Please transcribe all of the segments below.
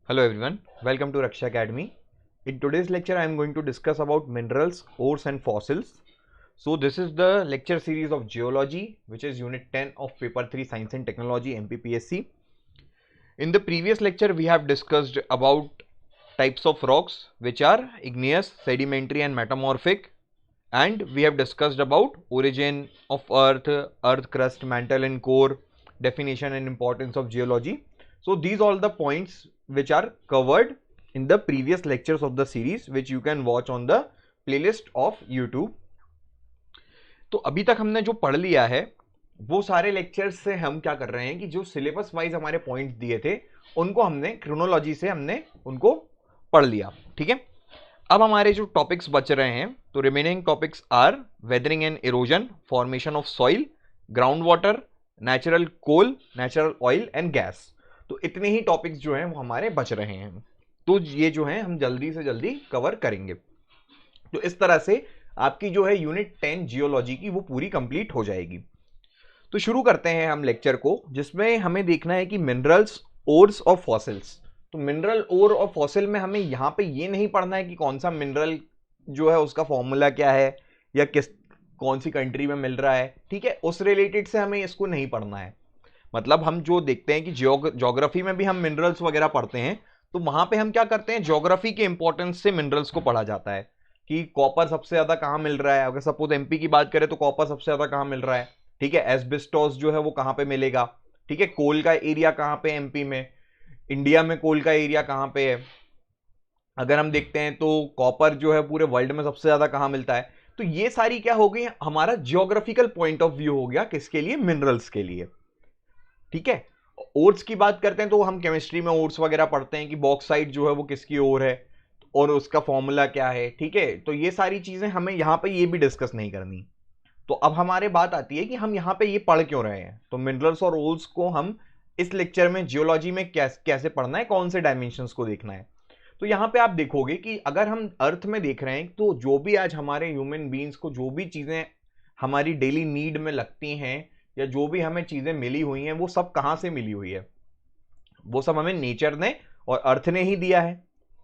Hello everyone, welcome to Raksha Academy. In today's lecture I am going to discuss about minerals, ores and fossils. So this is the lecture series of geology, which is unit 10 of paper 3 science and technology MPPSC. In the previous lecture we have discussed about types of rocks, which are igneous, sedimentary and metamorphic, and we have discussed about origin of earth crust, mantle and core, definition and importance of geology. So these all the points which are covered in the previous lectures of the series, which you can watch on the playlist of YouTube. तो अभी तक हमने जो पढ़ लिया है वो सारे लेक्चर्स से हम क्या कर रहे हैं कि जो सिलेबस वाइज हमारे पॉइंट्स दिए थे उनको हमने क्रोनोलॉजी से हमने उनको पढ़ लिया. ठीक है, अब हमारे जो टॉपिक्स बच रहे हैं, तो remaining topics are weathering and erosion, formation of soil, ground water, natural coal, natural oil and gas. तो इतने ही टॉपिक्स जो हैं वो हमारे बच रहे हैं, तो ये जो है हम जल्दी से जल्दी कवर करेंगे. तो इस तरह से आपकी जो है यूनिट 10 जियोलॉजी की वो पूरी कंप्लीट हो जाएगी. तो शुरू करते हैं हम लेक्चर को, जिसमें हमें देखना है कि मिनरल्स, ओर्स और फॉसिल्स. तो मिनरल, ओर और फॉसिल में हमें यहाँ पे ये नहीं पढ़ना है कि कौन सा मिनरल जो है उसका फॉर्मूला क्या है या कौन सी कंट्री में मिल रहा है. ठीक है, उस रिलेटेड से हमें इसको नहीं पढ़ना है. मतलब हम जो देखते हैं कि ज्योग्राफी में भी हम मिनरल्स वगैरह पढ़ते हैं, तो वहां पे हम क्या करते हैं, ज्योग्राफी के इंपॉर्टेंस से मिनरल्स को पढ़ा जाता है कि कॉपर सबसे ज्यादा कहाँ मिल रहा है. अगर सपोज एमपी की बात करें तो कॉपर सबसे ज्यादा कहाँ मिल रहा है. ठीक है, एस्बेस्टोस जो है वो कहाँ पे मिलेगा. ठीक है, कोल का एरिया कहाँ पे एमपी में, इंडिया में कोल का एरिया कहाँ पे है. अगर हम देखते हैं तो कॉपर जो है पूरे वर्ल्ड में सबसे ज्यादा कहाँ मिलता है. तो ये सारी क्या हो गई, हमारा जियोग्राफिकल पॉइंट ऑफ व्यू हो गया किसके लिए, मिनरल्स के लिए. ठीक है, ओर्स की बात करते हैं तो हम केमिस्ट्री में ओर्स वगैरह पढ़ते हैं कि बॉक्साइट जो है वो किसकी ओर है और उसका फॉर्मूला क्या है. ठीक है, तो ये सारी चीजें हमें यहाँ पे ये भी डिस्कस नहीं करनी. तो अब हमारे बात आती है कि हम यहाँ पे ये पढ़ क्यों रहे हैं. तो मिनरल्स और ओर्स को हम इस लेक्चर में जियोलॉजी में कैसे पढ़ना है, कौन से डायमेंशंस को देखना है. तो यहाँ पे आप देखोगे कि अगर हम अर्थ में देख रहे हैं तो जो भी आज हमारे ह्यूमन बींग्स को जो भी चीजें हमारी डेली नीड में लगती हैं या जो भी हमें चीजें मिली हुई हैं, वो सब कहां से मिली हुई है, वो सब हमें नेचर ने और अर्थ ने ही दिया है.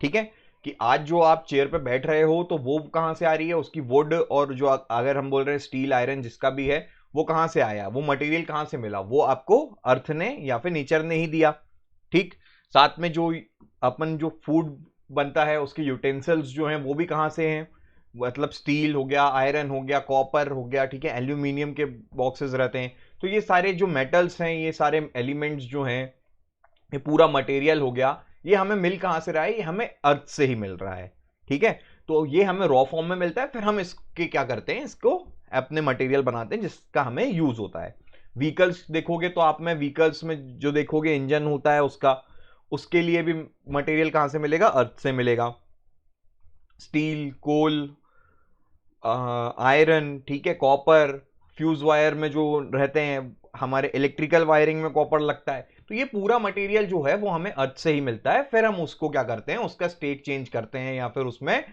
ठीक है, कि आज जो आप चेयर पे बैठ रहे हो तो वो कहां से आ रही है, उसकी वुड, और जो अगर हम बोल रहे हैं स्टील, आयरन जिसका भी है, वो कहां से आया, वो मटेरियल कहां से मिला, वो आपको अर्थ ने या फिर नेचर ने ही दिया. ठीक, साथ में जो अपन जो फूड बनता है उसके यूटेंसिल्स जो हैं वो भी कहां से हैं, मतलब स्टील हो गया, आयरन हो गया, कॉपर हो गया. ठीक है, एल्यूमिनियम के बॉक्सेस रहते हैं. तो ये सारे जो मेटल्स हैं, ये सारे एलिमेंट्स जो हैं, ये पूरा मटेरियल हो गया, ये हमें मिल कहां से रहा है, ये हमें अर्थ से ही मिल रहा है. ठीक है, तो ये हमें रॉ फॉर्म में मिलता है, फिर हम इसके क्या करते हैं, इसको अपने मटेरियल बनाते हैं जिसका हमें यूज होता है. व्हीकल्स देखोगे तो आप में व्हीकल्स में जो देखोगे इंजन होता है उसका, उसके लिए भी मटेरियल कहां से मिलेगा, अर्थ से मिलेगा. स्टील, कोल, आयरन, ठीक है, कॉपर, फ्यूज वायर में जो रहते हैं, हमारे इलेक्ट्रिकल वायरिंग में कॉपर लगता है. तो ये पूरा मटेरियल जो है वो हमें अर्थ से ही मिलता है. फिर हम उसको क्या करते हैं, उसका स्टेट चेंज करते हैं या फिर उसमें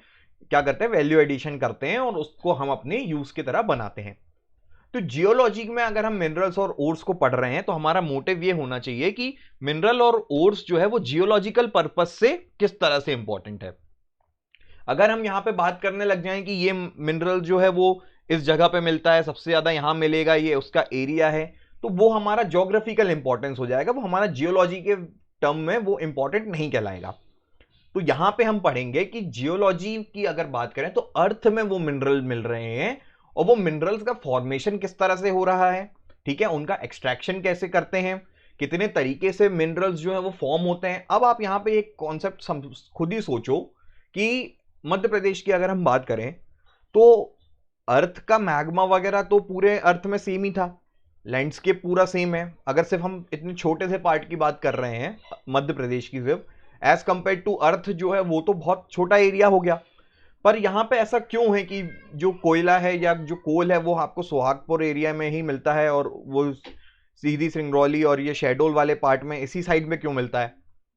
क्या करते हैं, वैल्यू एडिशन करते हैं और उसको हम अपने यूज की तरह बनाते हैं. तो जियोलॉजी में अगर हम मिनरल्स और ओर्स को पढ़ रहे हैं तो हमारा मोटिव ये होना चाहिए कि मिनरल और ओर्स जो है वो जियोलॉजिकल पर्पज से किस तरह से इंपॉर्टेंट है. अगर हम यहां पे बात करने लग जाएं कि ये मिनरल जो है वो इस जगह पे मिलता है, सबसे ज्यादा यहां मिलेगा, ये उसका एरिया है, तो वो हमारा ज्योग्राफिकल इंपॉर्टेंस हो जाएगा, वो हमारा जियोलॉजी के टर्म में वो इंपॉर्टेंट नहीं कहलाएगा. तो यहां पे हम पढ़ेंगे कि जियोलॉजी की अगर बात करें तो अर्थ में वो मिनरल मिल रहे हैं और वो मिनरल्स का फॉर्मेशन किस तरह से हो रहा है. ठीक है, उनका एक्सट्रैक्शन कैसे करते हैं, कितने तरीके से मिनरल्स जो है वो फॉर्म होते हैं. अब आप यहां पे एक कॉन्सेप्ट खुद ही सोचो कि मध्य प्रदेश की अगर हम बात करें तो अर्थ का मैग्मा वगैरह तो पूरे अर्थ में सेम ही था, लैंडस्केप पूरा सेम है. अगर सिर्फ हम इतने छोटे से पार्ट की बात कर रहे हैं मध्य प्रदेश की, सिर्फ एज कंपेयर टू अर्थ जो है वो तो बहुत छोटा एरिया हो गया. पर यहां पे ऐसा क्यों है कि जो कोयला है या जो कोल है वो आपको सोहागपुर एरिया में ही मिलता है और वो सीधी सिंगरौली और ये शहडोल वाले पार्ट में इसी साइड में क्यों मिलता है.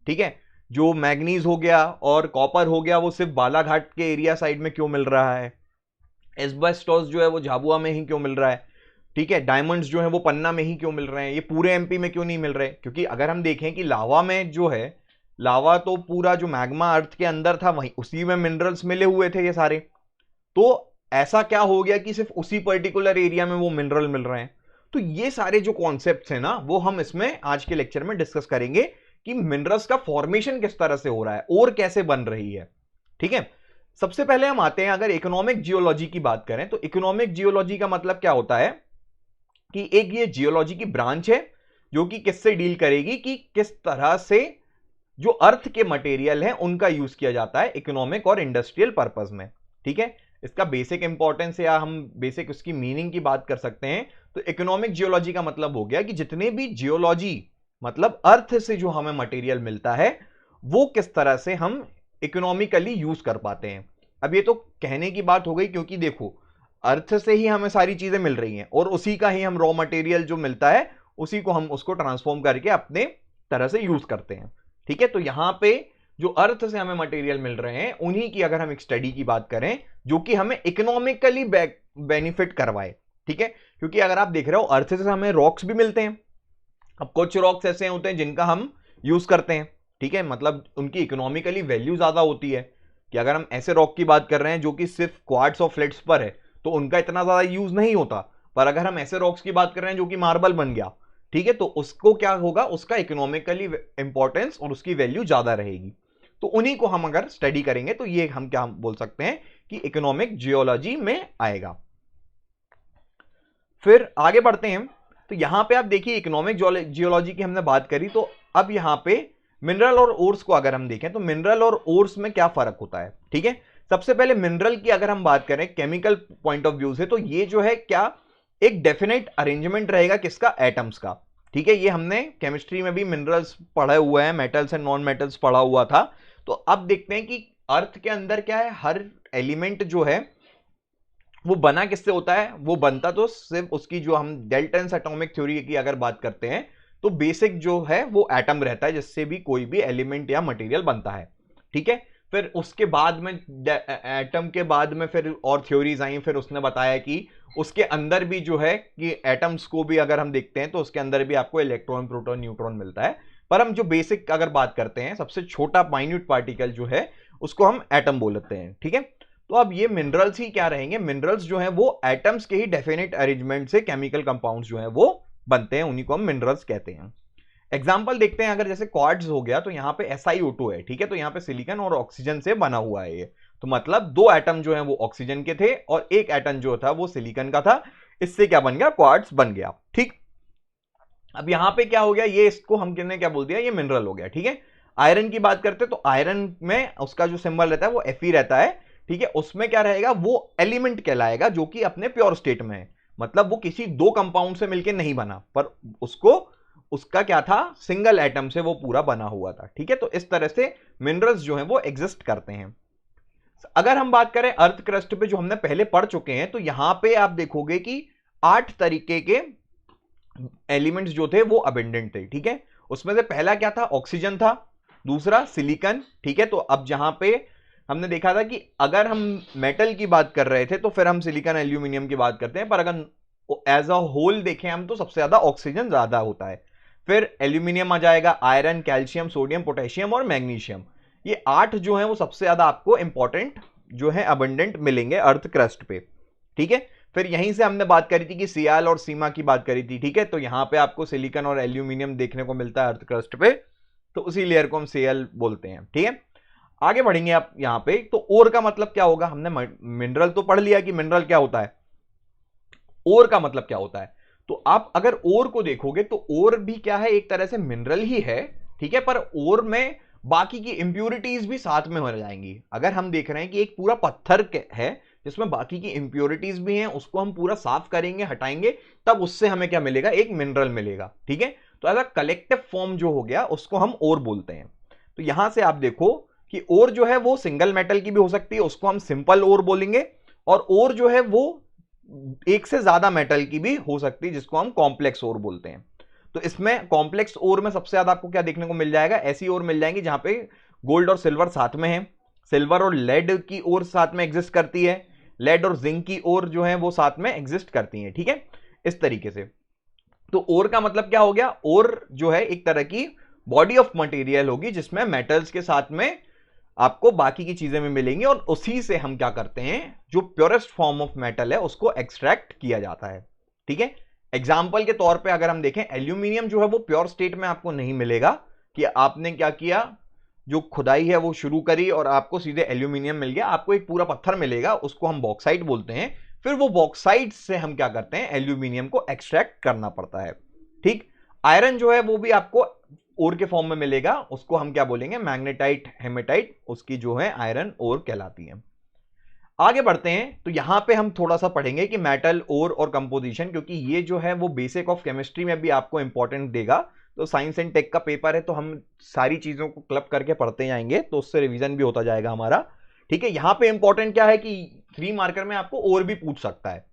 ठीक है, जो मैग्नीज हो गया और कॉपर हो गया वो सिर्फ बालाघाट के एरिया साइड में क्यों मिल रहा है, एस्बेस्टोस जो है वो झाबुआ में ही क्यों मिल रहा है. ठीक है, डायमंड्स जो है वो पन्ना में ही क्यों मिल रहे हैं, ये पूरे एमपी में क्यों नहीं मिल रहे. क्योंकि अगर हम देखें कि लावा में जो है लावा तो पूरा जो मैग्मा अर्थ के अंदर था वहीं उसी में मिनरल्स मिले हुए थे ये सारे। तो ऐसा क्या हो गया कि सिर्फ उसी पर्टिकुलर एरिया में वो मिनरल मिल रहे हैं? तो ये सारे जो कॉन्सेप्ट्स हैं ना, वो हम इसमें आज के लेक्चर में डिस्कस करेंगे कि मिनरल्स का फॉर्मेशन किस तरह से हो रहा है और कैसे बन रही है। ठीक है, सबसे पहले हम आते हैं, अगर इकोनॉमिक जियोलॉजी की बात करें तो इकोनॉमिक जियोलॉजी का मतलब क्या होता है कि एक ये जियोलॉजी की ब्रांच है जो कि किससे डील करेगी कि किस तरह से जो अर्थ के मटेरियल हैं उनका यूज किया जाता है इकोनॉमिक और इंडस्ट्रियल पर्पस में। ठीक है, इसका बेसिक इंपॉर्टेंस या हम बेसिक उसकी मीनिंग की बात कर सकते हैं तो इकोनॉमिक जियोलॉजी का मतलब हो गया कि जितने भी जियोलॉजी मतलब अर्थ से जो हमें मटेरियल मिलता है वो किस तरह से हम इकोनॉमिकली यूज कर पाते हैं। अब ये तो कहने की बात हो गई, क्योंकि देखो अर्थ से ही हमें सारी चीजें मिल रही हैं और उसी का ही हम रॉ मटेरियल जो मिलता है उसी को हम उसको ट्रांसफॉर्म करके अपने तरह से यूज करते हैं। ठीक है, तो यहां पे जो अर्थ से हमें मटेरियल मिल रहे हैं उन्हीं की अगर हम एक स्टडी की बात करें जो कि हमें इकोनॉमिकली बेनिफिट करवाए। ठीक है, क्योंकि अगर आप देख रहे हो अर्थ से हमें रॉक्स भी मिलते हैं। अब कुछ रॉक्स ऐसे होते हैं जिनका हम यूज करते हैं, ठीक है, मतलब उनकी इकोनॉमिकली वैल्यू ज्यादा होती है कि अगर हम ऐसे रॉक की बात कर रहे हैं जो कि सिर्फ क्वार्ट्स और फ्लेट्स पर है तो उनका इतना ज्यादा यूज नहीं होता। पर अगर हम ऐसे रॉक्स की बात कर रहे हैं जो कि मार्बल बन गया, ठीक है, तो उसको क्या होगा, उसका इकोनॉमिकली इंपॉर्टेंस और उसकी वैल्यू ज्यादा रहेगी। तो उन्हीं को हम अगर स्टडी करेंगे तो ये हम क्या बोल सकते हैं कि इकोनॉमिक जियोलॉजी में आएगा। फिर आगे बढ़ते हैं, तो यहां पे आप देखिए इकोनॉमिक जियोलॉजी की हमने बात करी, तो अब यहां पे मिनरल और ओर्स को अगर हम देखें तो मिनरल और ओर्स में क्या फर्क होता है। ठीक है, सबसे पहले मिनरल की अगर हम बात करें केमिकल पॉइंट ऑफ व्यू से तो ये जो है क्या एक डेफिनेट अरेंजमेंट रहेगा किसका, एटम्स का। ठीक है, ये हमने केमिस्ट्री में भी मिनरल्स पढ़े हुए हैं, मेटल्स एंड नॉन मेटल्स पढ़ा हुआ था। तो अब देखते हैं कि अर्थ के अंदर क्या है, हर एलिमेंट जो है वो बना किससे होता है, वो बनता तो सिर्फ उसकी जो हम डेल्टन्स एटॉमिक थ्योरी की अगर बात करते हैं तो बेसिक जो है वो एटम रहता है जिससे भी कोई भी एलिमेंट या मटेरियल बनता है। ठीक है, फिर उसके बाद में एटम के बाद में फिर और थ्योरीज आई, फिर उसने बताया कि उसके अंदर भी जो है कि एटम्स को भी अगर हम देखते हैं तो उसके अंदर भी आपको इलेक्ट्रॉन प्रोटॉन न्यूट्रॉन मिलता है। पर हम जो बेसिक अगर बात करते हैं सबसे छोटा माइन्यूट पार्टिकल जो है उसको हम एटम बोलते हैं। ठीक है, तो अब ये मिनरल्स ही क्या रहेंगे, मिनरल्स जो है वो एटम्स के ही डेफिनेट अरेंजमेंट से केमिकल कंपाउंड्स जो है वो बनते हैं, उन्हीं को हम मिनरल्स कहते हैं। एग्जाम्पल देखते हैं, अगर जैसे क्वार्ट्ज हो गया तो यहाँ पे SiO2 है। ठीक है, तो यहाँ पे सिलिकॉन और ऑक्सीजन से बना हुआ है ये, तो मतलब दो एटम जो है वो ऑक्सीजन के थे और एक एटम जो था वो सिलिकॉन का था, इससे क्या बन गया, क्वार्ट्ज बन गया। ठीक, अब यहां पे क्या हो गया, ये इसको हम किसने क्या बोल दिया, ये मिनरल हो गया। ठीक है, आयरन की बात करते हैं तो आयरन में उसका जो सिंबल रहता है वो Fe रहता है। ठीक है, उसमें क्या रहेगा, वो एलिमेंट कहलाएगा जो कि अपने प्योर स्टेट में है, मतलब वो किसी दो कंपाउंड से मिलकर नहीं बना, पर उसको उसका क्या था, सिंगल एटम से वो पूरा बना हुआ था। ठीक है, तो इस तरह से मिनरल्स जो हैं वो एग्जिस्ट करते हैं। अगर हम बात करें अर्थ क्रस्ट पे जो हमने पहले पढ़ चुके हैं तो यहां पे आप देखोगे कि 8 तरीके के एलिमेंट्स जो थे वो अबेंडेंट थे। ठीक है, उसमें से पहला क्या था, ऑक्सीजन था, दूसरा सिलिकॉन। ठीक है, तो अब जहां पे हमने देखा था कि अगर हम मेटल की बात कर रहे थे तो फिर हम सिलिकॉन एल्यूमिनियम की बात करते हैं, पर अगर एज अ होल देखें हम तो सबसे ज्यादा ऑक्सीजन ज्यादा होता है। फिर एल्यूमिनियम आ जाएगा, आयरन, कैल्शियम, सोडियम, पोटेशियम और मैग्नीशियम। ये 8 जो है वो सबसे ज्यादा आपको इंपॉर्टेंट जो है अबंडेंट मिलेंगे अर्थ क्रस्ट पे। ठीक है, फिर यहीं से हमने बात करी थी कि सियाल और सीमा की बात करी थी। ठीक है, तो यहां पे आपको सिलिकॉन और एल्यूमिनियम देखने को मिलता है अर्थ क्रस्ट पे, तो उसी लेयर को हम सीएल बोलते हैं। ठीक है, आगे बढ़ेंगे आप यहां पे, तो ओर का मतलब क्या होगा, हमने मिनरल तो पढ़ लिया कि मिनरल क्या होता है, ओर का मतलब क्या होता है। तो आप अगर ओर को देखोगे तो ओर भी क्या है, एक तरह से मिनरल ही है। ठीक है, पर ओर में बाकी की इंप्योरिटीज भी साथ में हो जाएंगी। अगर हम देख रहे हैं कि एक पूरा पत्थर है जिसमें बाकी की इंप्योरिटीज भी हैं, उसको हम पूरा साफ करेंगे, हटाएंगे, तब उससे हमें क्या मिलेगा, एक मिनरल मिलेगा। ठीक है, तो ऐसा कलेक्टिव फॉर्म जो हो गया उसको हम ओर बोलते हैं। तो यहां से आप देखो कि ओर जो है वो सिंगल मेटल की भी हो सकती है, उसको हम सिंपल ओर बोलेंगे, और ओर जो है वो एक से ज्यादा मेटल की भी हो सकती है जिसको हम कॉम्प्लेक्स ओर बोलते हैं। तो इसमें कॉम्प्लेक्स ओर में सबसे ज्यादा आपको क्या देखने को मिल जाएगा, ऐसी ओर मिल जाएंगी जहां पे गोल्ड और सिल्वर साथ में है, सिल्वर और लेड की ओर साथ में एग्जिस्ट करती है, लेड और जिंक की ओर जो है वो साथ में एग्जिस्ट करती हैं। ठीक है, इस तरीके से। तो ओर का मतलब क्या हो गया, ओर जो है एक तरह की बॉडी ऑफ मटेरियल होगी जिसमें मेटल्स के साथ में आपको बाकी की चीजें भी मिलेंगी, और उसी से हम क्या करते हैं, जो प्योरेस्ट फॉर्म ऑफ मेटल है उसको एक्सट्रैक्ट किया जाता है। ठीक है, एग्जाम्पल के तौर पे अगर हम देखें, एल्यूमिनियम जो है वो प्योर स्टेट में आपको नहीं मिलेगा, कि आपने क्या किया, जो खुदाई है वो शुरू करी और आपको सीधे एल्यूमिनियम मिल गया। आपको एक पूरा पत्थर मिलेगा, उसको हम बॉक्साइट बोलते हैं, फिर वो बॉक्साइट से हम क्या करते हैं, एल्यूमिनियम को एक्सट्रैक्ट करना पड़ता है। ठीक, आयरन जो है वो भी आपको ओर के फॉर्म में मिलेगा, उसको हम क्या बोलेंगे, मैग्नेटाइट, हेमेटाइट, उसकी जो है आयरन ओर कहलाती है। आगे बढ़ते हैं, तो यहां पे हम थोड़ा सा पढ़ेंगे कि मेटल ओर और कंपोजिशन, क्योंकि ये जो है वो बेसिक ऑफ केमिस्ट्री में भी आपको इंपॉर्टेंट देगा। तो साइंस एंड टेक का पेपर है, तो हम सारी चीजों को क्लब करके पढ़ते जाएंगे, तो उससे रिवीजन भी होता जाएगा हमारा। ठीक है, यहां पे इंपॉर्टेंट क्या है कि 3 मार्कर में आपको ओर भी पूछ सकता है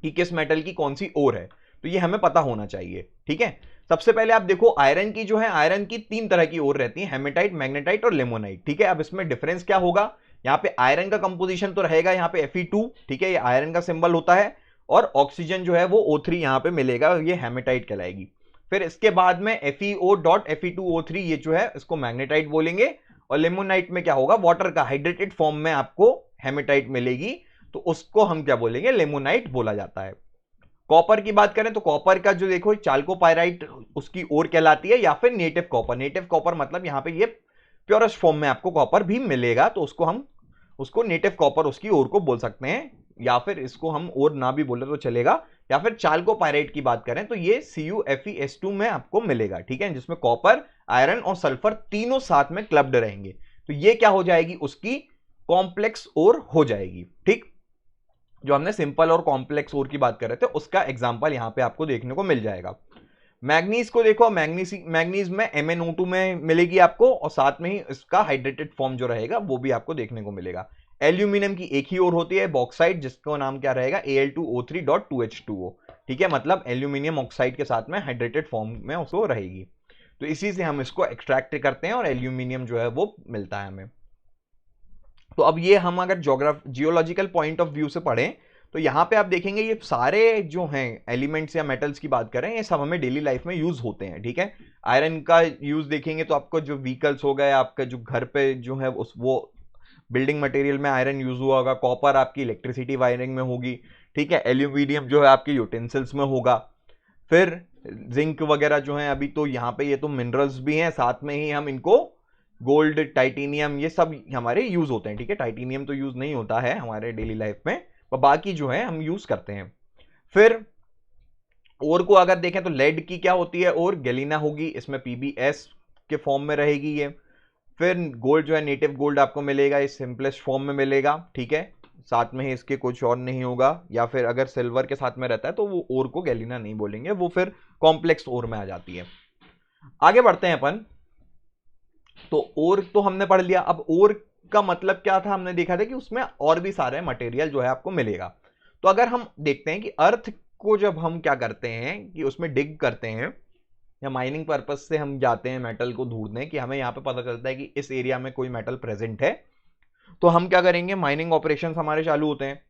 कि किस मेटल की कौन सी ओर है, तो ये हमें पता होना चाहिए। ठीक है, सबसे पहले आप देखो, आयरन की जो है, आयरन की 3 तरह की ओर रहती है, हेमेटाइट, मैग्नेटाइट और लेमोनाइट। ठीक है, अब इसमें डिफरेंस क्या होगा, यहाँ पे आयरन का कंपोजिशन तो रहेगा यहाँ पे Fe2, ठीक है, ये आयरन का सिंबल होता है, और ऑक्सीजन जो है वो O3 यहाँ पे मिलेगा, ये हेमेटाइट कहलाएगी। फिर इसके बाद में FeO.Fe2O3, ये जो है इसको मैग्नेटाइट बोलेंगे, और लेमोनाइट में क्या होगा, वाटर का हाइड्रेटेड फॉर्म में आपको हेमेटाइट मिलेगी, तो उसको हम क्या बोलेंगे, लेमोनाइट बोला जाता है। कॉपर की बात करें तो कॉपर का जो देखो, चाल्कोपाइराइट उसकी ओर कहलाती है, या फिर नेटिव कॉपर। नेटिव कॉपर मतलब यहाँ पे ये प्योरेस्ट फॉर्म में आपको कॉपर भी मिलेगा, तो उसको नेटिव कॉपर उसकी ओर को बोल सकते हैं, या फिर इसको हम ओर ना भी बोले तो चलेगा। या फिर चाल्कोपाइराइट की बात करें तो ये CuFeS2 में आपको मिलेगा, ठीक है, जिसमें कॉपर, आयरन और सल्फर तीनों साथ में क्लब्ड रहेंगे, तो ये क्या हो जाएगी, उसकी कॉम्प्लेक्स ओर हो जाएगी। ठीक, जो हमने सिंपल और कॉम्प्लेक्स ओर की बात कर रहे थे उसका एग्जांपल यहां पे आपको देखने को मिल जाएगा। मैग्नीज को देखो, मैग्नीज में MnO2 में मिलेगी आपको, और साथ में ही इसका हाइड्रेटेड फॉर्म जो रहेगा वो भी आपको देखने को मिलेगा। एल्यूमिनियम की एक ही ओर होती है, बॉक्साइट, जिसका नाम क्या रहेगा, Al2O3.2H2O। ठीक है, मतलब एल्यूमिनियम ऑक्साइड के साथ में हाइड्रेटेड फॉर्म में उसको रहेगी, तो इसी से हम इसको एक्सट्रैक्ट करते हैं और एल्यूमिनियम जो है वो मिलता है हमें। तो अब ये हम अगर जियोलॉजिकल पॉइंट ऑफ व्यू से पढ़ें तो यहाँ पे आप देखेंगे ये सारे जो हैं एलिमेंट्स या मेटल्स की बात करें, ये सब हमें डेली लाइफ में यूज होते हैं। ठीक है, आयरन का यूज देखेंगे तो आपको जो व्हीकल्स हो गए, आपका जो घर पे जो है वो बिल्डिंग मटेरियल में आयरन यूज हुआ होगा, कॉपर आपकी इलेक्ट्रिसिटी वायरिंग में होगी, ठीक है, एल्यूमिनियम जो है आपके यूटेंसिल्स में होगा, फिर जिंक वगैरह जो है, अभी तो यहाँ पे ये तो मिनरल्स भी हैं, साथ में ही हम इनको गोल्ड, टाइटेनियम, ये सब हमारे यूज होते हैं। ठीक है, टाइटेनियम तो यूज नहीं होता है हमारे डेली लाइफ में, पर बाकी जो है हम यूज करते हैं। फिर ओर को अगर देखें तो लेड की क्या होती है, और गैलिना होगी, इसमें PbS के फॉर्म में रहेगी ये। फिर गोल्ड जो है, नेटिव गोल्ड आपको मिलेगा, इस सिंपलेस्ट फॉर्म में मिलेगा, ठीक है, साथ में ही इसके कुछ और नहीं होगा। या फिर अगर सिल्वर के साथ में रहता है तो वो ओर को गैलिना नहीं बोलेंगे, वो फिर कॉम्प्लेक्स ओर में आ जाती है। आगे बढ़ते हैं अपन, तो ओर तो हमने पढ़ लिया। अब ओर का मतलब क्या था, हमने देखा था कि उसमें और भी सारे मटेरियल जो है आपको मिलेगा। तो अगर हम देखते हैं कि अर्थ को जब हम क्या करते हैं कि उसमें डिग करते हैं या माइनिंग पर्पज से हम जाते हैं मेटल को ढूंढने, कि हमें यहाँ पे पता चलता है कि इस एरिया में कोई मेटल प्रेजेंट है, तो हम क्या करेंगे, माइनिंग ऑपरेशन हमारे चालू होते हैं।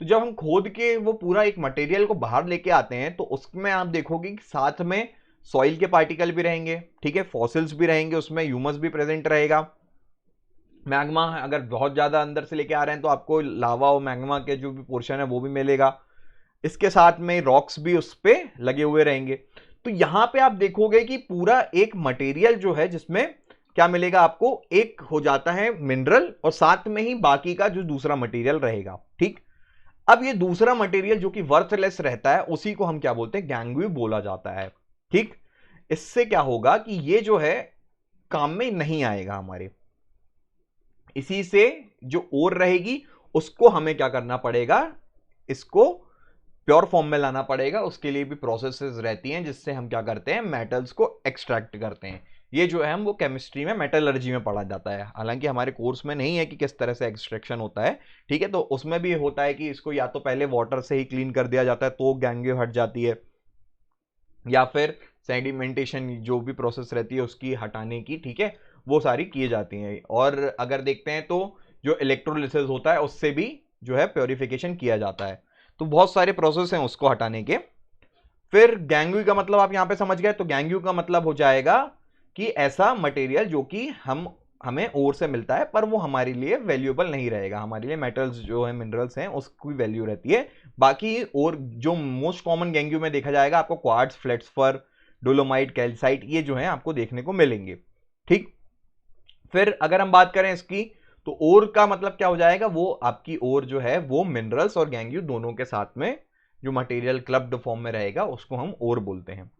तो जब हम खोद के वो पूरा एक मटेरियल को बाहर लेके आते हैं, तो उसमें आप देखोगे कि साथ में सॉइल के पार्टिकल भी रहेंगे, ठीक है, फॉसिल्स भी रहेंगे, उसमें ह्यूमस भी प्रेजेंट रहेगा। मैग्मा अगर बहुत ज्यादा अंदर से लेके आ रहे हैं तो आपको लावा और मैग्मा के जो भी पोर्शन है वो भी मिलेगा, इसके साथ में रॉक्स भी उस पे लगे हुए रहेंगे। तो यहां पे आप देखोगे कि पूरा एक मटेरियल जो है जिसमें क्या मिलेगा आपको, एक हो जाता है मिनरल, और साथ में ही बाकी का जो दूसरा मटेरियल रहेगा। ठीक, अब ये दूसरा मटेरियल जो कि वर्थलेस रहता है उसी को हम क्या बोलते हैं, गैंगवी बोला जाता है। ठीक, इससे क्या होगा कि ये जो है काम में नहीं आएगा हमारे, इसी से जो ओर रहेगी उसको हमें क्या करना पड़ेगा, इसको प्योर फॉर्म में लाना पड़ेगा। उसके लिए भी प्रोसेसेस रहती हैं जिससे हम क्या करते हैं, मेटल्स को एक्सट्रैक्ट करते हैं। ये जो है हम वो केमिस्ट्री में मेटलर्जी में पढ़ा जाता है, हालांकि हमारे कोर्स में नहीं है कि किस तरह से एक्सट्रैक्शन होता है। ठीक है, तो उसमें भी होता है कि इसको या तो पहले वाटर से ही क्लीन कर दिया जाता है तो गैंगवे हट जाती है, या फिर सेडिमेंटेशन जो भी प्रोसेस रहती है उसकी हटाने की, ठीक है, वो सारी की जाती हैं। और अगर देखते हैं तो जो इलेक्ट्रोलिसिस होता है उससे भी जो है प्योरिफिकेशन किया जाता है। तो बहुत सारे प्रोसेस हैं उसको हटाने के। फिर गैंगवी का मतलब आप यहां पे समझ गए, तो गैंगवी का मतलब हो जाएगा कि ऐसा मटेरियल जो कि हमें ओर से मिलता है पर वो हमारे लिए वैल्यूएबल नहीं रहेगा, हमारे लिए मेटल्स जो है मिनरल्स हैं उसकी वैल्यू रहती है। बाकी और जो मोस्ट कॉमन गैंगियो में देखा जाएगा आपको क्वार्ट्ज, फ्लेट्सफर, डोलोमाइट, कैल्साइट, ये जो है आपको देखने को मिलेंगे। ठीक, फिर अगर हम बात करें इसकी तो ओर का मतलब क्या हो जाएगा, वो आपकी ओर जो है वो मिनरल्स और गैंगियो दोनों के साथ में जो मटेरियल क्लब्ड फॉर्म में रहेगा उसको हम ओर बोलते हैं।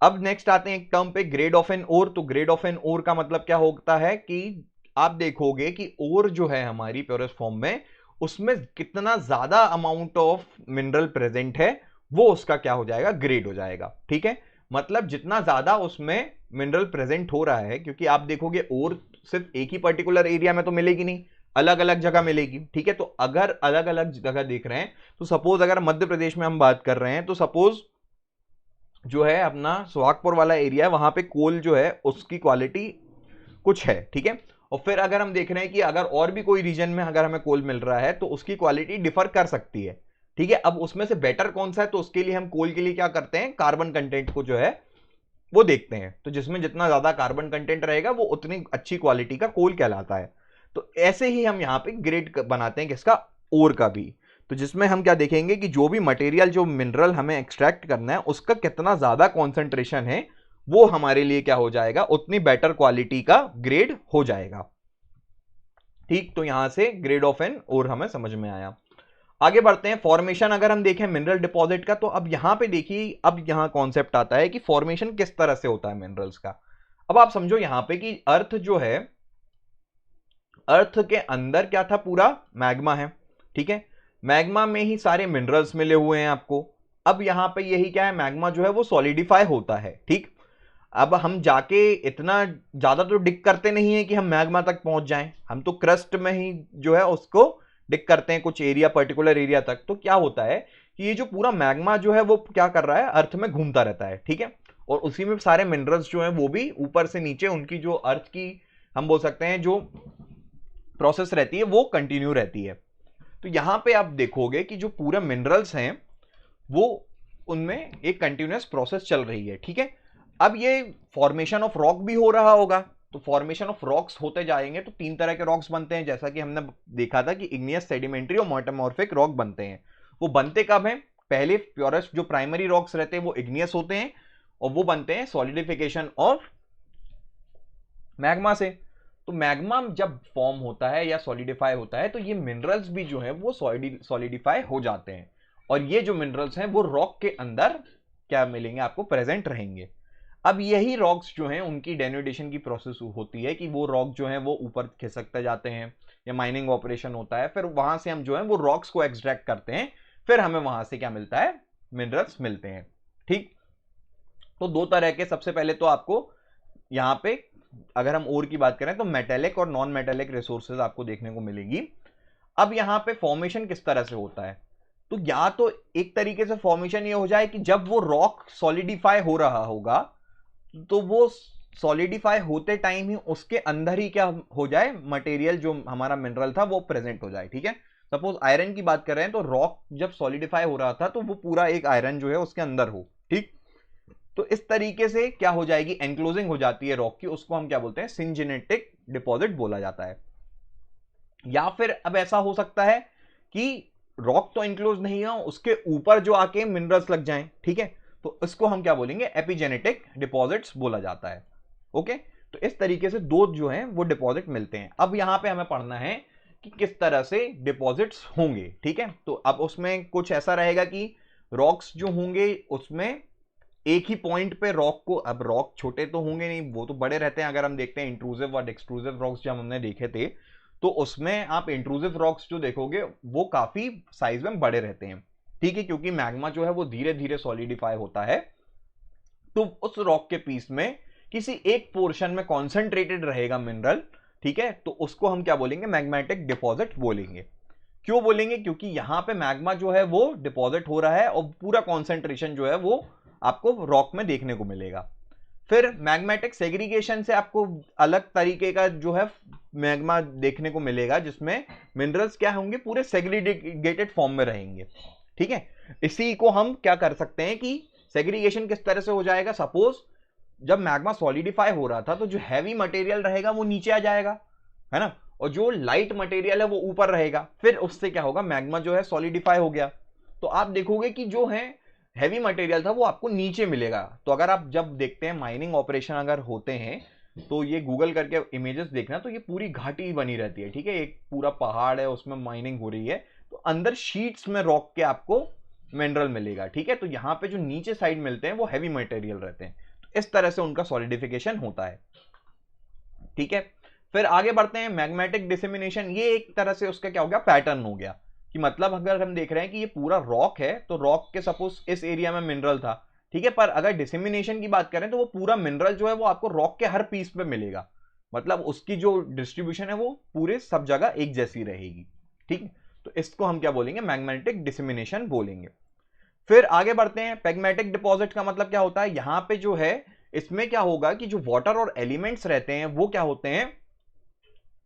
अब नेक्स्ट आते हैं एक टर्म पे, ग्रेड ऑफ एन ओर। तो ग्रेड ऑफ एन ओर का मतलब क्या होता है कि आप देखोगे कि ओर जो है हमारी प्योरेस्ट फॉर्म में उसमें कितना ज्यादा अमाउंट ऑफ मिनरल प्रेजेंट है वो उसका क्या हो जाएगा, ग्रेड हो जाएगा। ठीक है, मतलब जितना ज्यादा उसमें मिनरल प्रेजेंट हो रहा है, क्योंकि आप देखोगे ओर सिर्फ एक ही पर्टिकुलर एरिया में तो मिलेगी नहीं, अलग अलग जगह मिलेगी। ठीक है, तो अगर अलग अलग जगह देख रहे हैं तो सपोज अगर मध्य प्रदेश में हम बात कर रहे हैं तो सपोज जो है अपना सुहागपुर वाला एरिया है, वहां पे कोल जो है उसकी क्वालिटी कुछ है। ठीक है, और फिर अगर हम देख रहे हैं कि अगर और भी कोई रीजन में अगर हमें कोल मिल रहा है तो उसकी क्वालिटी डिफर कर सकती है। ठीक है, अब उसमें से बेटर कौन सा है, तो उसके लिए हम कोल के लिए क्या करते हैं, कार्बन कंटेंट को जो है वो देखते हैं। तो जिसमें जितना ज्यादा कार्बन कंटेंट रहेगा वो उतनी अच्छी क्वालिटी का कोल कहलाता है। तो ऐसे ही हम यहाँ पे ग्रेड बनाते हैं किसका, ओर का भी। तो जिसमें हम क्या देखेंगे कि जो भी मटेरियल, जो मिनरल हमें एक्सट्रैक्ट करना है उसका कितना ज्यादा कॉन्सेंट्रेशन है वो हमारे लिए क्या हो जाएगा, उतनी बेटर क्वालिटी का ग्रेड हो जाएगा। ठीक, तो यहां से ग्रेड ऑफ एन ओर हमें समझ में आया। आगे बढ़ते हैं, फॉर्मेशन अगर हम देखें मिनरल डिपॉजिट का, तो अब यहां पे देखिए, अब यहां कॉन्सेप्ट आता है कि फॉर्मेशन किस तरह से होता है मिनरल्स का। अब आप समझो यहां पे कि अर्थ जो है, अर्थ के अंदर क्या था, पूरा मैग्मा है। ठीक है, मैग्मा में ही सारे मिनरल्स मिले हुए हैं आपको। अब यहां पे यही क्या है, मैग्मा जो है वो सॉलिडिफाई होता है। ठीक, अब हम जाके इतना ज्यादा तो डिग करते नहीं है कि हम मैग्मा तक पहुंच जाएं, हम तो क्रस्ट में ही जो है उसको डिग करते हैं कुछ एरिया, पर्टिकुलर एरिया तक। तो क्या होता है कि ये जो पूरा मैग्मा जो है वो क्या कर रहा है, अर्थ में घूमता रहता है। ठीक है, और उसी में सारे मिनरल्स जो हैं वो भी ऊपर से नीचे, उनकी जो अर्थ की हम बोल सकते हैं जो प्रोसेस रहती है वो कंटिन्यू रहती है। तो यहां पे आप देखोगे कि जो पूरे मिनरल्स हैं वो उनमें एक कंटिन्यूअस प्रोसेस चल रही है। ठीक है, अब ये फॉर्मेशन ऑफ रॉक भी हो रहा होगा, तो फॉर्मेशन ऑफ रॉक्स होते जाएंगे तो तीन तरह के रॉक्स बनते हैं, जैसा कि हमने देखा था कि इग्नियस, सेडिमेंट्री और मेटामॉर्फिक रॉक बनते हैं। वो बनते कब हैं, पहले प्योरेस्ट जो प्राइमरी रॉक्स रहते हैं वो इग्नियस होते हैं और वो बनते हैं सॉलिडिफिकेशन ऑफ मैग्मा से। तो मैग्मा जब फॉर्म होता है या सॉलिडिफाई होता है तो ये मिनरल्स भी जो है वो सॉलिडिफाई हो जाते हैं, और ये जो मिनरल्स हैं वो रॉक के अंदर क्या मिलेंगे आपको, प्रेजेंट रहेंगे। अब यही रॉक्स जो हैं उनकी डेन्यूडेशन की प्रोसेस होती है कि वो रॉक जो है वो ऊपर खिसकते जाते हैं या माइनिंग ऑपरेशन होता है, फिर वहां से हम जो है वो रॉक्स को एक्सट्रैक्ट करते हैं, फिर हमें वहां से क्या मिलता है, मिनरल्स मिलते हैं। ठीक, तो दो तरह के, सबसे पहले तो आपको यहां पे अगर हम ओर की बात करें तो मेटेलिक और नॉन मेटेलिक रिसोर्सेज आपको देखने को मिलेगी। अब यहां पे फॉर्मेशन किस तरह से होता है, तो या तो एक तरीके से फॉर्मेशन ये हो जाए कि जब वो रॉक सॉलिडिफाई हो रहा होगा तो वो सॉलिडिफाई होते टाइम ही उसके अंदर ही क्या हो जाए, मटेरियल जो हमारा मिनरल था वो प्रेजेंट हो जाए। ठीक है, सपोज आयरन की बात कर रहे हैं तो रॉक जब सॉलिडिफाई हो रहा था तो वो पूरा एक आयरन जो है उसके अंदर हो। ठीक, तो इस तरीके से क्या हो जाएगी, एनक्लोजिंग हो जाती है रॉक की, उसको हम क्या बोलते हैं, सिंजेनेटिक डिपॉजिट बोला जाता है। या फिर अब ऐसा हो सकता है कि रॉक तो एनक्लोज नहीं है, उसके ऊपर जो आके मिनरल्स लग जाएं। ठीक है, तो इसको हम क्या बोलेंगे, एपिजेनेटिक डिपॉजिट्स बोला जाता है। ओके, तो इस तरीके से दो जो हैं वो डिपॉजिट मिलते हैं। अब यहां पे हमें पढ़ना है कि किस तरह से डिपॉजिट्स होंगे। ठीक है, तो अब उसमें कुछ ऐसा रहेगा कि रॉक्स जो होंगे उसमें एक ही पॉइंट पे रॉक को, अब रॉक छोटे तो होंगे नहीं, वो तो बड़े रहते हैं। अगर हम देखते हैं इंट्रूसिव और एक्सट्रूसिव रॉक्स जब हमने देखे थे तो उसमें आप इंट्रूसिव रॉक्स जो देखोगे वो काफी साइज में बड़े रहते हैं। ठीक है, क्योंकि मैग्मा जो है वो धीरे धीरे सॉलिडिफाई होता है, तो उस रॉक के पीस में किसी एक पोर्शन में कॉन्सेंट्रेटेड रहेगा मिनरल। ठीक है, तो उसको हम क्या बोलेंगे, मैग्मेटिक डिपॉजिट बोलेंगे। क्यों बोलेंगे, क्योंकि यहां पे मैग्मा जो है वो डिपॉजिट हो रहा है और पूरा कॉन्सेंट्रेशन जो है वो आपको रॉक में देखने को मिलेगा। फिर मैग्मेटिक सेग्रीगेशन से आपको अलग तरीके का जो है मैग्मा देखने को मिलेगा, जिसमें मिनरल्स क्या होंगे, पूरे सेग्रीगेटेड फॉर्म में रहेंगे। ठीक है, इसी को हम क्या कर सकते हैं कि सेग्रीगेशन किस तरह से हो जाएगा, सपोज जब मैग्मा सॉलिडिफाई हो रहा था तो जो हैवी मटेरियल रहेगा वो नीचे आ जाएगा, है ना, और जो लाइट मटेरियल है वो ऊपर रहेगा। फिर उससे क्या होगा, मैग्मा जो है सॉलिडिफाई हो गया, तो आप देखोगे कि जो है हैवी मटेरियल था वो आपको नीचे मिलेगा। तो अगर आप जब देखते हैं माइनिंग ऑपरेशन अगर होते हैं तो ये गूगल करके इमेजेस देखना, तो ये पूरी घाटी बनी रहती है, ठीक है, एक पूरा पहाड़ है उसमें माइनिंग हो रही है, तो अंदर शीट्स में रॉक के आपको मिनरल मिलेगा, ठीक है। तो यहाँ पे जो नीचे साइड मिलते हैं वो हैवी मटेरियल रहते हैं, तो इस तरह से उनका सॉलिडिफिकेशन होता है, ठीक है। फिर आगे बढ़ते हैं, मैग्मेटिक डिसेमिनेशन, ये एक तरह से उसका क्या हो गया, पैटर्न हो गया, कि मतलब अगर हम देख रहे हैं कि ये पूरा रॉक है तो रॉक के सपोज इस एरिया में मिनरल था, ठीक है, पर अगर डिसेमिनेशन की बात करें तो वो पूरा मिनरल जो है वो आपको रॉक के हर पीस पे मिलेगा, मतलब उसकी जो डिस्ट्रीब्यूशन है वो पूरे सब जगह एक जैसी रहेगी, ठीक। तो इसको हम क्या बोलेंगे, मैग्मेटिक डिसेमिनेशन बोलेंगे। फिर आगे बढ़ते हैं, पैग्मेटिक डिपॉजिट का मतलब क्या होता है, यहां पे जो है इसमें क्या होगा कि जो वाटर और एलिमेंट्स रहते हैं वो क्या होते हैं,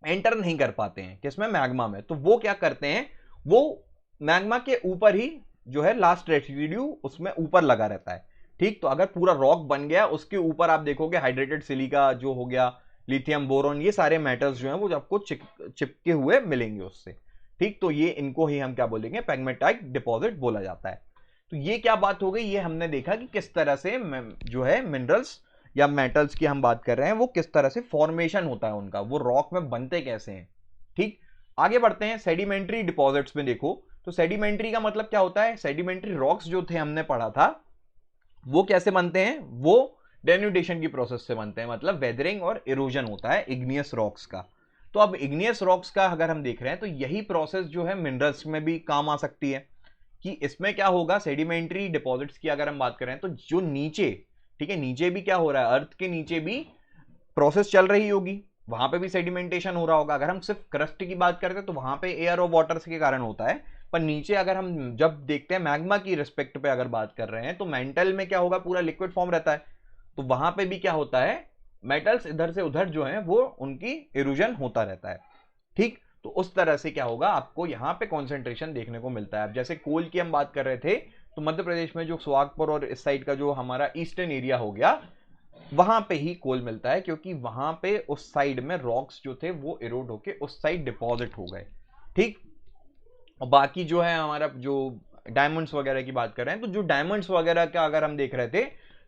एंटर नहीं कर पाते हैं किसमें, मैग्मा में, तो वो क्या करते हैं, वो मैग्मा के ऊपर ही जो है लास्ट रेसिड्यू उसमें ऊपर लगा रहता है, ठीक। तो अगर पूरा रॉक बन गया उसके ऊपर आप देखोगे हाइड्रेटेड सिलिका जो हो गया, लिथियम बोरोन, ये सारे मेटल्स जो हैं वो आपको चिपके हुए मिलेंगे उससे, ठीक। तो ये इनको ही हम क्या बोलेंगे, पैग्मेटाइट डिपॉजिट बोला जाता है। तो ये क्या बात हो गई, ये हमने देखा कि किस तरह से जो है मिनरल्स या मेटल्स की हम बात कर रहे हैं वो किस तरह से फॉर्मेशन होता है उनका, वो रॉक में बनते कैसे हैं, ठीक। आगे बढ़ते हैं, सेडिमेंट्री डिपॉजिट्स में देखो, तो सेडिमेंट्री का मतलब क्या होता है, सेडिमेंट्री रॉक्स जो थे हमने पढ़ा था वो कैसे बनते हैं, वो डेन्यूडेशन की प्रोसेस से बनते हैं, मतलब वेदरिंग और इरोजन होता है इग्नियस रॉक्स का। तो अब इग्नियस रॉक्स का अगर हम देख रहे हैं तो यही प्रोसेस जो है मिनरल्स में भी काम आ सकती है, कि इसमें क्या होगा, सेडिमेंट्री डिपॉजिट्स की अगर हम बात करें तो जो नीचे, ठीक है, नीचे भी क्या हो रहा है, अर्थ के नीचे भी प्रोसेस चल रही होगी, वहां पे भी सेडिमेंटेशन हो रहा होगा। अगर हम सिर्फ क्रस्ट की बात करते हैं तो वहां पे एयर और वाटर के कारण होता है, पर नीचे अगर हम जब देखते हैं मैग्मा की रिस्पेक्ट पे अगर बात कर रहे हैं तो मेंटल में क्या होगा, पूरा लिक्विड फॉर्म रहता है, तो वहां पे भी क्या होता है, मेटल्स इधर से उधर जो है वो उनकी इरोजन होता रहता है, ठीक। तो उस तरह से क्या होगा, आपको यहाँ पे कॉन्सेंट्रेशन देखने को मिलता है। अब जैसे कोल की हम बात कर रहे थे तो मध्य प्रदेश में जो सुहागपुर और इस साइड का जो हमारा ईस्टर्न एरिया हो गया, वहां पे ही कोल मिलता है, क्योंकि वहां पे उस साइड में रॉक्स जो थे वो इरोड होके उस साइड डिपॉजिट हो गए, ठीक। और बाकी जो है हमारा जो डायमंड्स वगैरह की बात कर रहे हैं, तो जो डायमंड्स वगैरह का अगर हम देख रहे थे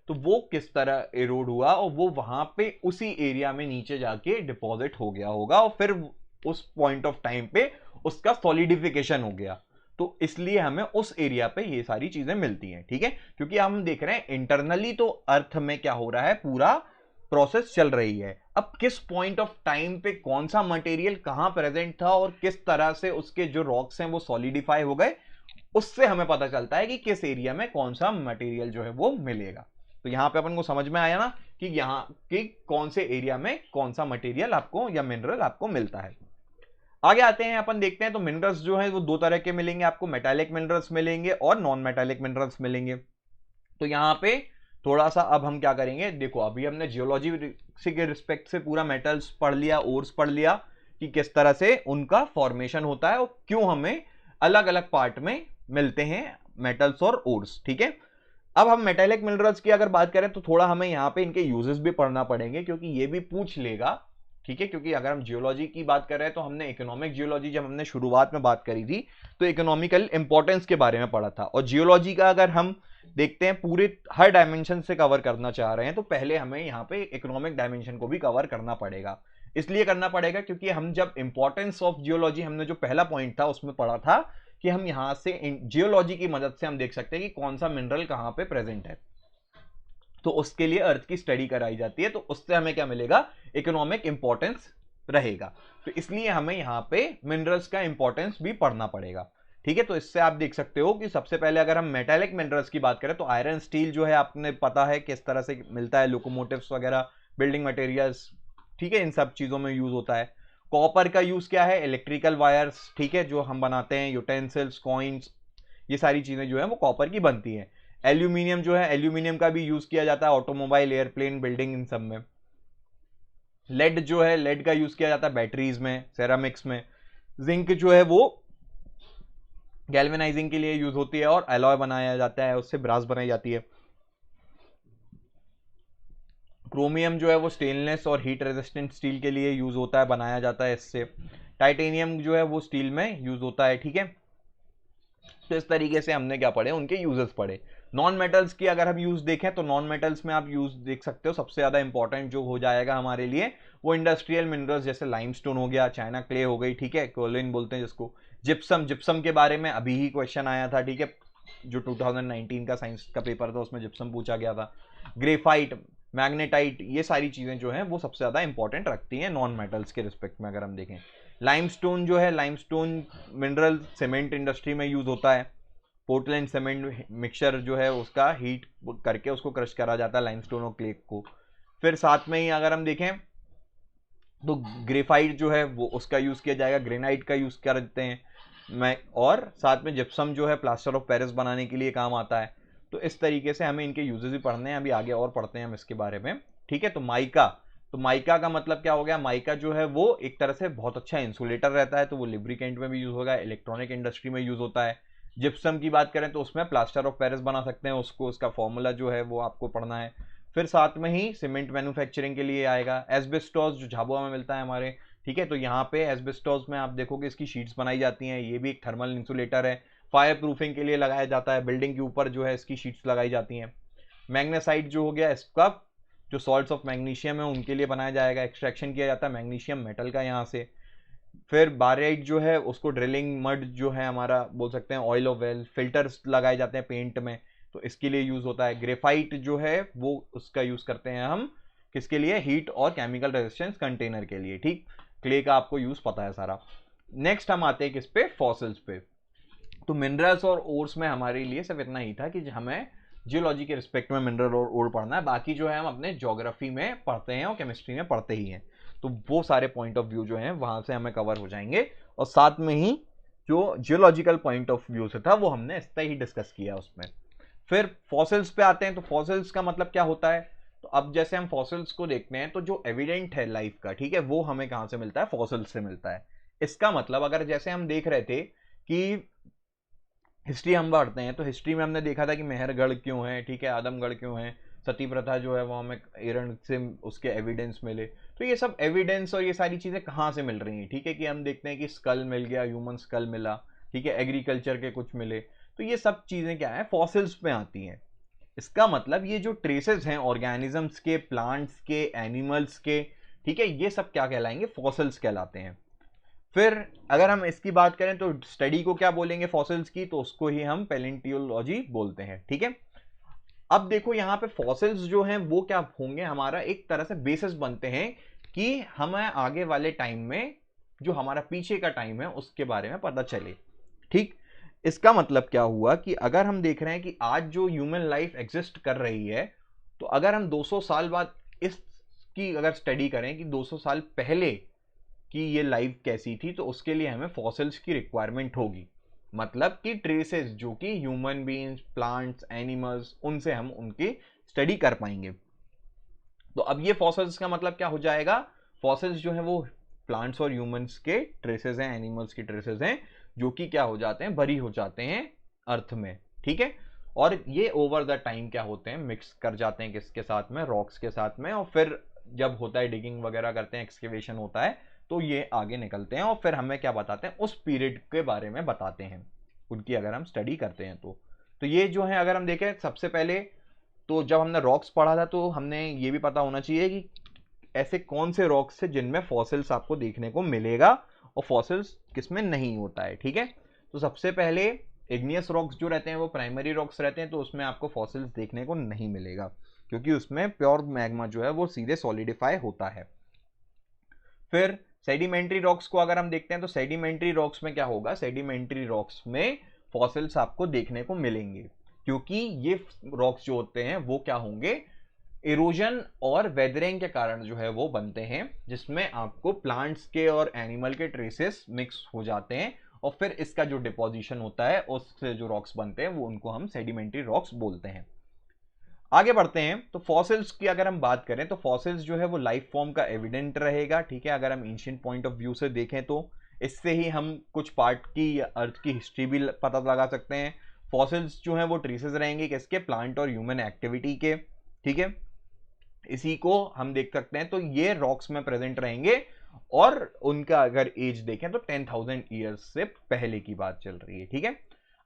तो वो किस तरह इरोड हुआ और वो वहां पे उसी एरिया में नीचे जाके डिपॉजिट हो गया होगा और फिर उस पॉइंट ऑफ टाइम पे उसका सॉलिडिफिकेशन हो गया, तो इसलिए हमें उस एरिया पे ये सारी चीजें मिलती हैं, ठीक है। क्योंकि हम देख रहे हैं इंटरनली तो अर्थ में क्या हो रहा है, पूरा प्रोसेस चल रही है, अब किस पॉइंट ऑफ टाइम पे कौन सा मटेरियल कहां प्रेजेंट था और किस तरह से उसके जो रॉक्स हैं वो सॉलिडिफाई हो गए, उससे हमें पता चलता है कि किस एरिया में कौन सा मटेरियल जो है वो मिलेगा। तो यहां पे अपन को समझ में आया ना कि यहां के कौन से एरिया में कौन सा मटेरियल आपको या मिनरल आपको मिलता है। आगे आते हैं, अपन देखते हैं, तो मिनरल्स जो है वो दो तरह के मिलेंगे आपको, मेटालिक मिनरल्स मिलेंगे और नॉन मेटालिक मिनरल्स मिलेंगे। तो यहां पे थोड़ा सा अब हम क्या करेंगे, देखो अभी हमने जियोलॉजी के रिस्पेक्ट से पूरा मेटल्स पढ़ लिया, ओर्स पढ़ लिया कि किस तरह से उनका फॉर्मेशन होता है और क्यों हमें अलग अलग पार्ट में मिलते हैं मेटल्स और ओर्स, ठीक है। अब हम मेटालिक मिनरल्स की अगर बात करें तो थोड़ा हमें यहाँ पे इनके यूजेस भी पढ़ना पड़ेंगे, क्योंकि ये भी पूछ लेगा, ठीक है। क्योंकि अगर हम जियोलॉजी की बात कर रहे हैं तो हमने इकोनॉमिक जियोलॉजी जब हमने शुरुआत में बात करी थी तो इकोनॉमिकल इंपॉर्टेंस के बारे में पढ़ा था, और जियोलॉजी का अगर हम देखते हैं पूरे हर डायमेंशन से कवर करना चाह रहे हैं तो पहले हमें यहाँ पे इकोनॉमिक डायमेंशन को भी कवर करना पड़ेगा। इसलिए करना पड़ेगा क्योंकि हम जब इंपॉर्टेंस ऑफ जियोलॉजी हमने जो पहला पॉइंट था उसमें पढ़ा था कि हम यहां से जियोलॉजी की मदद से हम देख सकते हैं कि कौन सा मिनरल कहां पे प्रेजेंट है, तो उसके लिए अर्थ की स्टडी कराई जाती है, तो उससे हमें क्या मिलेगा, इकोनॉमिक इंपॉर्टेंस रहेगा। तो इसलिए हमें यहां पे मिनरल्स का इंपॉर्टेंस भी पढ़ना पड़ेगा, ठीक है। तो इससे आप देख सकते हो कि सबसे पहले अगर हम मेटालिक मिनरल्स की बात करें तो आयरन स्टील जो है आपने पता है किस तरह से मिलता है, लोकोमोटिव्स वगैरह, बिल्डिंग मटेरियल्स, ठीक है, इन सब चीजों में यूज होता है। कॉपर का यूज क्या है, इलेक्ट्रिकल वायर्स, ठीक है, जो हम बनाते हैं, यूटेंसिल्स, कॉइन्स, ये सारी चीजें जो है वो कॉपर की बनती हैं। एल्यूमिनियम जो है, एल्यूमिनियम का भी यूज किया जाता है ऑटोमोबाइल, एयरप्लेन, बिल्डिंग, इन सब में। लेड जो है, लेड का यूज किया जाता है बैटरीज में, सेरामिक्स में। जिंक जो है वो गैल्वेनाइजिंग के लिए यूज होती है और एलॉय बनाया जाता है, उससे ब्रास बनाई जाती है। क्रोमियम जो है वो स्टेनलेस और हीट रेजिस्टेंट स्टील के लिए यूज होता है, बनाया जाता है इससे। टाइटेनियम जो है वो स्टील में यूज होता है, ठीक है। तो इस तरीके से हमने क्या पढ़े, उनके यूजेस पढ़े। नॉन मेटल्स की अगर हम यूज देखें तो नॉन मेटल्स में आप यूज देख सकते हो, सबसे ज्यादा इंपॉर्टेंट जो हो जाएगा हमारे लिए वो इंडस्ट्रियल मिनरल्स, जैसे लाइमस्टोन हो गया, चाइना क्ले हो गई, ठीक है, कोलिन बोलते हैं जिसको। जिप्सम, जिप्सम के बारे में अभी ही क्वेश्चन आया था, ठीक है, जो 2019 का साइंस का पेपर था उसमें जिप्सम पूछा गया था। ग्रेफाइट, मैग्नेटाइट, ये सारी चीजें जो हैं वो सबसे ज्यादा इंपॉर्टेंट रखती हैं नॉन मेटल्स के रिस्पेक्ट में। अगर हम देखें लाइमस्टोन जो है, लाइमस्टोन मिनरल सीमेंट इंडस्ट्री में यूज होता है। पोर्टलैंड सीमेंट मिक्सचर जो है उसका हीट करके उसको क्रश करा जाता है लाइमस्टोन और क्ले को। फिर साथ में ही अगर हम देखें तो ग्रेफाइट जो है वो उसका यूज किया जाएगा, ग्रेनाइट का यूज करते हैं मैं, और साथ में जिप्सम जो है प्लास्टर ऑफ पेरिस बनाने के लिए काम आता है। तो इस तरीके से हमें इनके यूजेस भी पढ़ने हैं, अभी आगे और पढ़ते हैं हम इसके बारे में, ठीक है। तो माइका, तो माइका का मतलब क्या हो गया, माइका जो है वो एक तरह से बहुत अच्छा इंसुलेटर रहता है, तो वो लिब्रिकेंट में भी यूज होगा, इलेक्ट्रॉनिक इंडस्ट्री में यूज होता है। जिप्सम की बात करें तो उसमें प्लास्टर ऑफ पेरिस बना सकते हैं उसको, उसका फॉर्मूला जो है वो आपको पढ़ना है। फिर साथ में ही सीमेंट मैन्युफैक्चरिंग के लिए आएगा। एस्बेस्टोस जो झाबुआ में मिलता है हमारे, ठीक है, तो यहाँ पे एस्बेस्टोस में आप देखोगे इसकी शीट्स बनाई जाती हैं, ये भी एक थर्मल इंसुलेटर है, फायर प्रूफिंग के लिए लगाया जाता है, बिल्डिंग के ऊपर जो है इसकी शीट्स लगाई जाती हैं। मैग्नेसाइट जो हो गया, इसका जो सॉल्ट्स ऑफ मैग्नीशियम है उनके लिए बनाया जाएगा, एक्सट्रैक्शन किया जाता है मैग्नीशियम मेटल का यहाँ से। फिर बाराइट जो है उसको ड्रिलिंग मड जो है हमारा बोल सकते हैं, ऑयल ऑफ वेल, फिल्टर्स लगाए जाते हैं पेंट में, तो इसके लिए यूज होता है। ग्रेफाइट जो है वो उसका यूज करते हैं हम किसके लिए, हीट और केमिकल रेजिस्टेंस कंटेनर के लिए, ठीक। क्ले का आपको यूज पता है सारा। नेक्स्ट हम आते हैं किस पे, फॉसिल्स पे। तो मिनरल्स और ओर्स में हमारे लिए सिर्फ इतना ही था कि हमें जियोलॉजी के रिस्पेक्ट में मिनरल और ओर पढ़ना है, बाकी जो है हम अपने ज्योग्राफी में पढ़ते हैं और केमिस्ट्री में पढ़ते ही हैं, तो वो सारे पॉइंट ऑफ व्यू जो हैं वहां से हमें कवर हो जाएंगे। और साथ में ही जो जियोलॉजिकल पॉइंट ऑफ व्यू से था वो हमने इतना ही डिस्कस किया उसमें। फिर फॉसिल्स पे आते हैं, तो फॉसिल्स का मतलब क्या होता है। तो अब जैसे हम फॉसिल्स को देखते हैं तो जो एविडेंट है लाइफ का, ठीक है, वो हमें कहां से मिलता है, फॉसिल्स से मिलता है। इसका मतलब अगर जैसे हम देख रहे थे कि हिस्ट्री हम पढ़ते हैं तो हिस्ट्री में हमने देखा था कि मेहरगढ़ क्यों है, ठीक है, आदमगढ़ क्यों है, सती प्रथा जो है वो हमें एरंड से उसके एविडेंस मिले। तो ये सब एविडेंस और ये सारी चीजें कहाँ से मिल रही हैं, ठीक है, कि हम देखते हैं कि स्कल मिल गया, ह्यूमन स्कल मिला, ठीक है, एग्रीकल्चर के कुछ मिले, तो ये सब चीजें क्या है, फॉसिल्स में आती हैं। इसका मतलब ये जो ट्रेसेस हैं ऑर्गेनिजम्स के, प्लांट्स के, एनिमल्स के, ठीक है, ये सब क्या कहलाएंगे, फॉसिल्स कहलाते हैं। फिर अगर हम इसकी बात करें तो स्टडी को क्या बोलेंगे फॉसिल्स की, तो उसको ही हम पैलेंटियोलॉजी बोलते हैं, ठीक है। अब देखो यहाँ पे फॉसिल्स जो हैं वो क्या होंगे, हमारा एक तरह से बेसिस बनते हैं कि हमें आगे वाले टाइम में जो हमारा पीछे का टाइम है उसके बारे में पता चले, ठीक। इसका मतलब क्या हुआ कि अगर हम देख रहे हैं कि आज जो ह्यूमन लाइफ एग्जिस्ट कर रही है, तो अगर हम 200 साल बाद इसकी अगर स्टडी करें कि 200 साल पहले कि ये लाइफ कैसी थी, तो उसके लिए हमें फॉसिल्स की रिक्वायरमेंट होगी। मतलब कि ट्रेसेस जो कि ह्यूमन बीइंग्स, प्लांट्स, एनिमल्स, उनसे हम उनकी स्टडी कर पाएंगे। तो अब ये फॉसिल्स का मतलब क्या हो जाएगा, फॉसिल्स जो है वो प्लांट्स और ह्यूमंस के ट्रेसेस हैं, एनिमल्स की ट्रेसेस हैं, जो कि क्या हो जाते हैं, बरी हो जाते हैं अर्थ में, ठीक है। और ये ओवर द टाइम क्या होते हैं, मिक्स कर जाते हैं किसके साथ में, रॉक्स के साथ में, और फिर जब होता है डिगिंग वगैरह करते हैं, एक्सकेवेशन होता है, तो ये आगे निकलते हैं और फिर हमें क्या बताते हैं, उस पीरियड के बारे में बताते हैं उनकी, अगर हम स्टडी करते हैं तो ये जो है अगर हम देखें सबसे पहले, तो जब हमने रॉक्स पढ़ा था तो हमने ये भी पता होना चाहिए कि ऐसे कौन से रॉक्स है जिनमें फॉसिल्स आपको देखने को मिलेगा और फॉसिल्स किसमें नहीं होता है, ठीक है। तो सबसे पहले इग्नियस रॉक्स जो रहते हैं वो प्राइमरी रॉक्स रहते हैं, तो उसमें आपको फॉसिल्स देखने को नहीं मिलेगा क्योंकि उसमें प्योर मैग्मा जो है वो सीधे सॉलिडिफाई होता है। फिर सेडिमेंट्री रॉक्स को अगर हम देखते हैं तो सेडिमेंट्री रॉक्स में क्या होगा, सेडिमेंट्री रॉक्स में फॉसिल्स आपको देखने को मिलेंगे क्योंकि ये रॉक्स जो होते हैं वो क्या होंगे, इरोजन और वेदरिंग के कारण जो है वो बनते हैं, जिसमें आपको प्लांट्स के और एनिमल के ट्रेसेस मिक्स हो जाते हैं और फिर इसका जो डिपोजिशन होता है उससे जो रॉक्स बनते हैं वो उनको हम सेडिमेंट्री रॉक्स बोलते हैं। आगे बढ़ते हैं, तो फॉसिल्स की अगर हम बात करें तो फॉसिल्स जो है वो लाइफ फॉर्म का एविडेंट रहेगा, ठीक है। अगर हम एंशिएंट पॉइंट ऑफ व्यू से देखें तो इससे ही हम कुछ पार्ट की या अर्थ की हिस्ट्री भी पता लगा सकते हैं। फॉसिल्स जो है वो ट्रेसेस रहेंगे किसके, प्लांट और ह्यूमन एक्टिविटी के, ठीक है। इसी को हम देख सकते हैं। तो ये रॉक्स में प्रेजेंट रहेंगे और उनका अगर एज देखें तो 10,000 ईयर्स से पहले की बात चल रही है। ठीक है,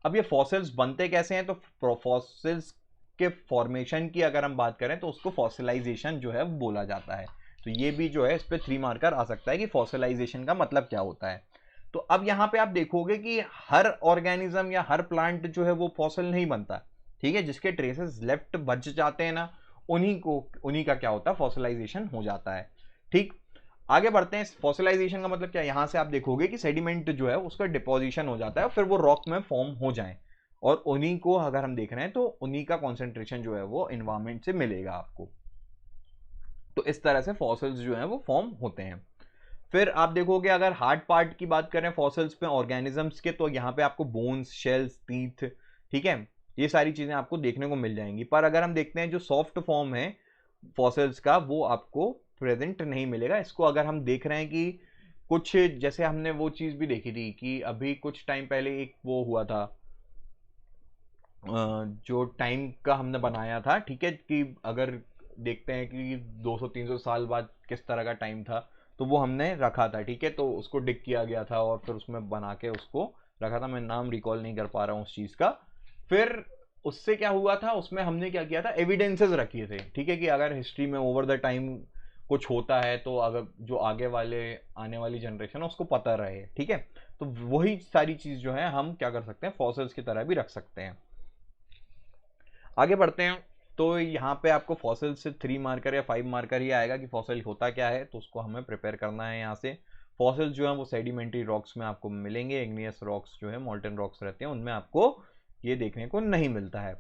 अब ये फॉसिल्स बनते कैसे हैं, तो फॉसिल्स के फॉर्मेशन की अगर हम बात करें तो उसको फॉसिलाइजेशन जो है बोला जाता है। तो ये भी जो है इस पे 3 मार्कर आ सकता है कि फॉसिलाइजेशन का मतलब क्या होता है। तो अब यहां पे आप देखोगे कि हर ऑर्गेनिज्म या हर प्लांट जो है वो फॉसिल नहीं बनता। ठीक है, जिसके ट्रेसेस लेफ्ट बच जाते हैं ना, उन्हीं का क्या होता है, फॉसिलाइजेशन हो जाता है। ठीक, आगे बढ़ते हैं। फॉसिलाइजेशन का मतलब क्या है, यहां से आप देखोगे कि सेडिमेंट जो है उसका डिपोजिशन हो जाता है और फिर वो रॉक में फॉर्म हो जाए, और उन्हीं को अगर हम देख रहे हैं तो उन्हीं का कॉन्सेंट्रेशन जो है वो एनवायरमेंट से मिलेगा आपको। तो इस तरह से फॉसिल्स जो है वो फॉर्म होते हैं। फिर आप देखोगे अगर हार्ड पार्ट की बात करें फॉसिल्स पे ऑर्गेनिजम्स के, तो यहाँ पे आपको बोन्स, शेल्स, टीथ, ठीक है, ये सारी चीजें आपको देखने को मिल जाएंगी। पर अगर हम देखते हैं जो सॉफ्ट फॉर्म है फॉसिल्स का, वो आपको प्रेजेंट नहीं मिलेगा। इसको अगर हम देख रहे हैं कि कुछ, जैसे हमने वो चीज भी देखी थी कि अभी कुछ टाइम पहले एक वो हुआ था, जो टाइम का हमने बनाया था, ठीक है, कि अगर देखते हैं कि 200-300 साल बाद किस तरह का टाइम था, तो वो हमने रखा था। ठीक है, तो उसको डिग किया गया था और फिर उसमें बना के उसको रखा था। मैं नाम रिकॉल नहीं कर पा रहा हूँ उस चीज़ का। फिर उससे क्या हुआ था, उसमें हमने क्या किया था, एविडेंसेस रखे थे। ठीक है, कि अगर हिस्ट्री में ओवर द टाइम कुछ होता है तो अगर जो आने वाली जनरेशन है उसको पता रहे। ठीक है, तो वही सारी चीज़ जो है हम क्या कर सकते हैं, फॉसिल्स की तरह भी रख सकते हैं। आगे बढ़ते हैं। तो यहाँ पे आपको फॉसिल से 3 मार्कर या 5 मार्कर ही आएगा कि फॉसिल होता क्या है, तो उसको हमें प्रिपेयर करना है यहाँ से। फॉसिल जो है वो सेडिमेंट्री रॉक्स में आपको मिलेंगे। इग्नियस रॉक्स जो है, मोल्टन रॉक्स रहते हैं, उनमें आपको ये देखने को नहीं मिलता है।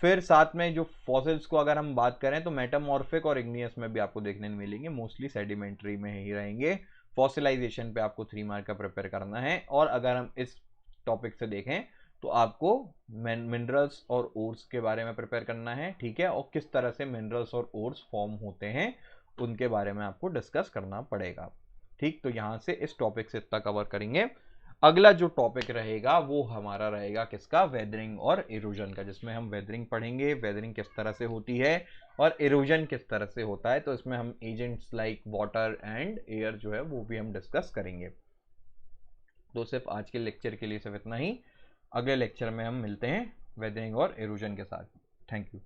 फिर साथ में जो फॉसिल्स को अगर हम बात करें तो मेटामॉर्फिक और इग्नियस में भी आपको देखने को मिलेंगे, मोस्टली सेडिमेंट्री में ही रहेंगे। फॉसिलाइजेशन पे आपको 3 मार्क का प्रिपेयर करना है। और अगर हम इस टॉपिक से देखें तो आपको मिनरल्स और ओर्स के बारे में प्रिपेयर करना है। ठीक है, और किस तरह से मिनरल्स और ओर्स फॉर्म होते हैं उनके बारे में आपको डिस्कस करना पड़ेगा। ठीक, तो यहाँ से इस टॉपिक से इतना कवर करेंगे। अगला जो टॉपिक रहेगा वो हमारा रहेगा किसका, वेदरिंग और इरोजन का, जिसमें हम वेदरिंग पढ़ेंगे, वेदरिंग किस तरह से होती है और इरोजन किस तरह से होता है। तो इसमें हम agents like water and air जो है वो भी हम डिस्कस करेंगे। तो सिर्फ आज के लेक्चर के लिए सिर्फ इतना ही। अगले लेक्चर में हम मिलते हैं वेदरिंग और इरोजन के साथ। Thank you.